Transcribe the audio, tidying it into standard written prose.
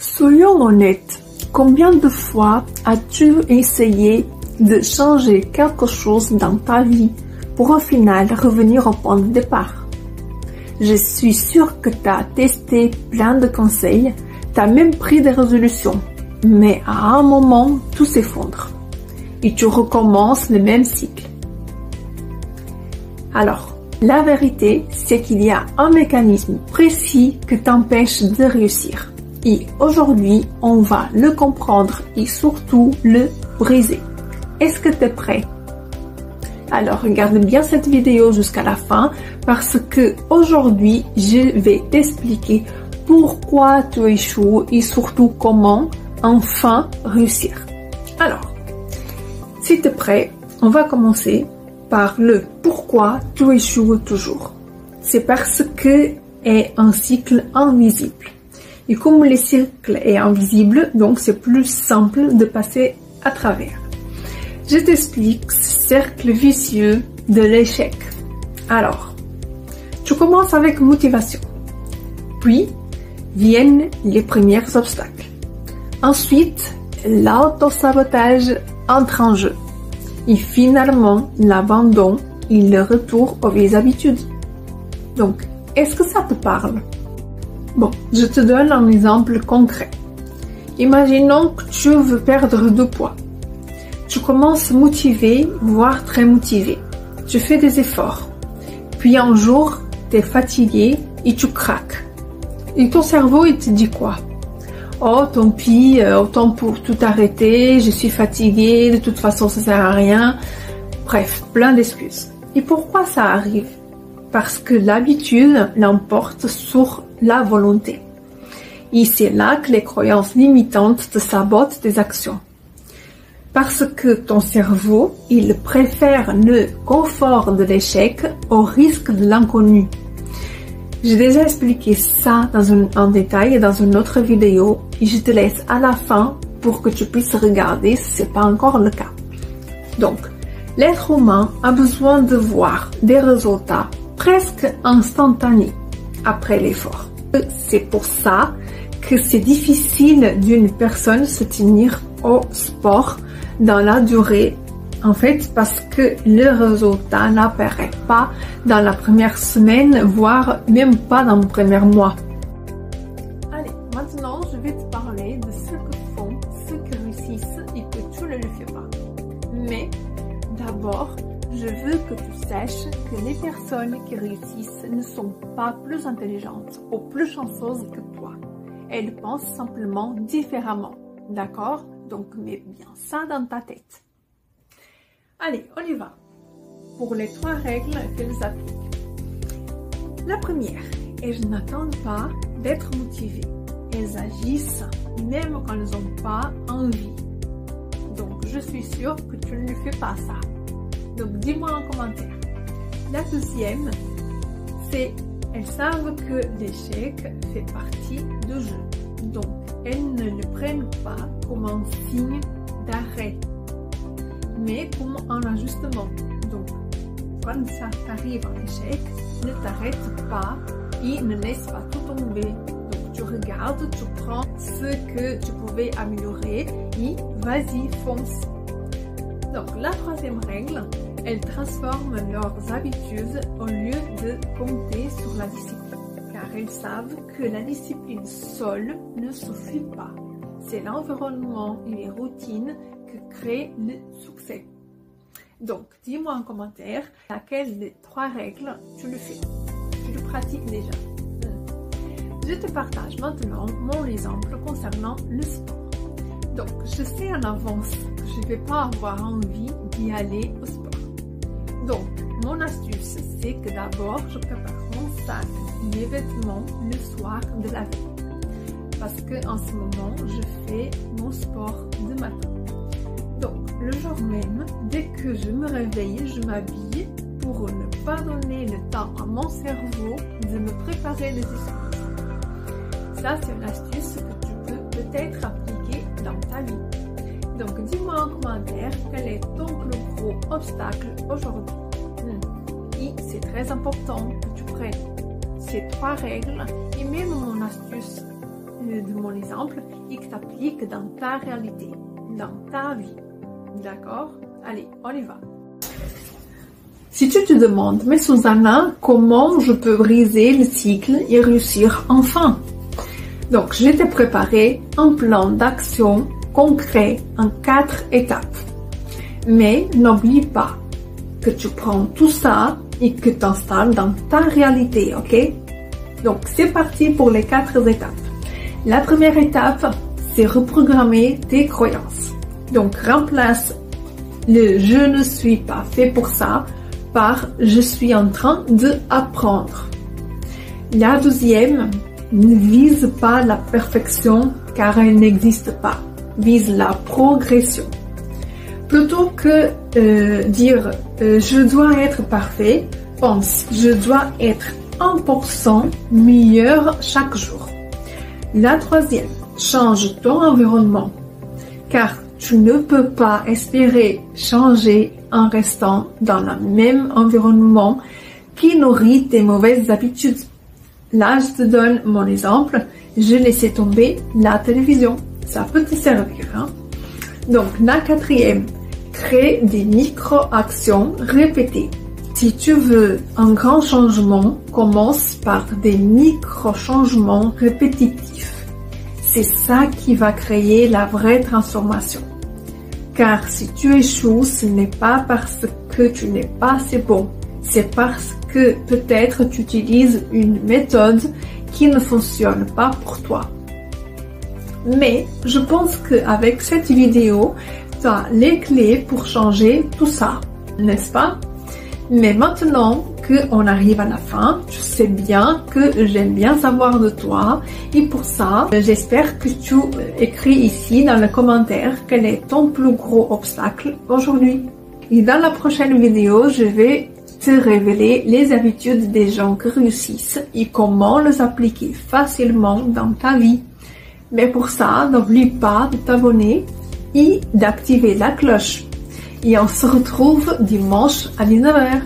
Soyons honnêtes, combien de fois as-tu essayé de changer quelque chose dans ta vie pour au final revenir au point de départ? Je suis sûre que tu as testé plein de conseils, tu as même pris des résolutions, mais à un moment, tout s'effondre et tu recommences le même cycle. Alors, la vérité, c'est qu'il y a un mécanisme précis qui t'empêche de réussir. Et aujourd'hui, on va le comprendre et surtout le briser. Est-ce que tu es prêt? Alors, regarde bien cette vidéo jusqu'à la fin parce que aujourd'hui, je vais t'expliquer pourquoi tu échoues et surtout comment enfin réussir. Alors, si tu es prêt, on va commencer par le pourquoi tu échoues toujours. C'est parce que c'est un cycle invisible. Et comme le cycle est invisible, donc c'est plus simple de passer à travers. Je t'explique ce cercle vicieux de l'échec. Alors, tu commences avec motivation. Puis, viennent les premiers obstacles. Ensuite, l'autosabotage entre en jeu. Et finalement, l'abandon et le retour aux vieilles habitudes. Donc, est-ce que ça te parle? Bon, je te donne un exemple concret. Imaginons que tu veux perdre du poids. Tu commences motivé, voire très motivé. Tu fais des efforts. Puis un jour, tu es fatigué et tu craques. Et ton cerveau, il te dit quoi? Oh, tant pis, autant pour tout arrêter, je suis fatigué, de toute façon ça sert à rien. Bref, plein d'excuses. Et pourquoi ça arrive? Parce que l'habitude l'emporte sur la volonté. Et c'est là que les croyances limitantes te sabotent tes actions. Parce que ton cerveau, il préfère le confort de l'échec au risque de l'inconnu. J'ai déjà expliqué ça en détail dans une autre vidéo et je te laisse à la fin pour que tu puisses regarder si ce n'est pas encore le cas. Donc, l'être humain a besoin de voir des résultats presque instantanés après l'effort. C'est pour ça que c'est difficile d'une personne se tenir au sport dans la durée. En fait, parce que le résultat n'apparaît pas dans la première semaine, voire même pas dans le premier mois. Allez, maintenant je vais te parler de ce que font ceux qui réussissent et que tu ne le fais pas. Mais d'abord, je veux que tu saches que les personnes qui réussissent ne sont pas plus intelligentes ou plus chanceuses que toi. Elles pensent simplement différemment. D'accord? Donc mets bien ça dans ta tête. Allez, on y va. Pour les 3 règles qu'elles appliquent. La première, elles n'attendent pas d'être motivées. Elles agissent même quand elles n'ont pas envie. Donc, je suis sûre que tu ne fais pas ça. Donc, dis-moi en commentaire. La deuxième, c'est elles savent que l'échec fait partie du jeu. Donc, elles ne le prennent pas comme un signe d'arrêt, mais comme un ajustement. Donc, quand ça t'arrive en échec, ne t'arrête pas et ne laisse pas tout tomber. Donc, tu regardes, tu prends ce que tu pouvais améliorer et vas-y, fonce. Donc, la troisième règle, elles transforment leurs habitudes au lieu de compter sur la discipline. Car elles savent que la discipline seule ne suffit pas. C'est l'environnement et les routines qui créent le succès. Donc, dis-moi en commentaire laquelle des 3 règles tu le fais. Tu le pratiques déjà. Je te partage maintenant mon exemple concernant le sport. Donc, je sais en avance que je ne vais pas avoir envie d'y aller au sport. Donc, mon astuce, c'est que d'abord, je prépare mon sac, mes vêtements le soir de la veille. Parce que en ce moment, je fais mon sport de matin. Donc, le jour même, dès que je me réveille, je m'habille pour ne pas donner le temps à mon cerveau de me préparer les excuses. Ça, c'est une astuce que tu peux peut-être appliquer dans ta vie. Donc, dis-moi en commentaire quel est ton plus gros obstacle aujourd'hui. Et c'est très important que tu prennes ces 3 règles et même mon astuce de mon exemple et que tu appliques dans ta réalité, dans ta vie. D'accord? Allez, on y va. Si tu te demandes, mais Susanna, comment je peux briser le cycle et réussir enfin? Donc, je t'ai préparé un plan d'action concret en 4 étapes. Mais n'oublie pas que tu prends tout ça et que tu installes dans ta réalité, ok? Donc, c'est parti pour les 4 étapes. La première étape, c'est reprogrammer tes croyances. Donc, remplace le « je ne suis pas fait pour ça » par « je suis en train d'apprendre ». La deuxième, ne vise pas la perfection car elle n'existe pas. Vise la progression. Plutôt que dire je dois être parfait, pense je dois être 1% meilleur chaque jour. La troisième, change ton environnement car tu ne peux pas espérer changer en restant dans le même environnement qui nourrit tes mauvaises habitudes. Là, je te donne mon exemple. Je laissais tomber la télévision. Ça peut te servir. Hein? Donc, la quatrième, crée des micro-actions répétées. Si tu veux un grand changement, commence par des micro-changements répétitifs. C'est ça qui va créer la vraie transformation. Car si tu échoues, ce n'est pas parce que tu n'es pas assez bon. C'est parce que peut-être tu utilises une méthode qui ne fonctionne pas pour toi. Mais je pense qu'avec cette vidéo, tu as les clés pour changer tout ça, n'est-ce pas? Mais maintenant qu'on arrive à la fin, tu sais bien que j'aime bien savoir de toi et pour ça, j'espère que tu écris ici dans le commentaire quel est ton plus gros obstacle aujourd'hui. Et dans la prochaine vidéo, je vais te révéler les habitudes des gens qui réussissent et comment les appliquer facilement dans ta vie. Mais pour ça, n'oublie pas de t'abonner et d'activer la cloche. Et on se retrouve dimanche à 19h.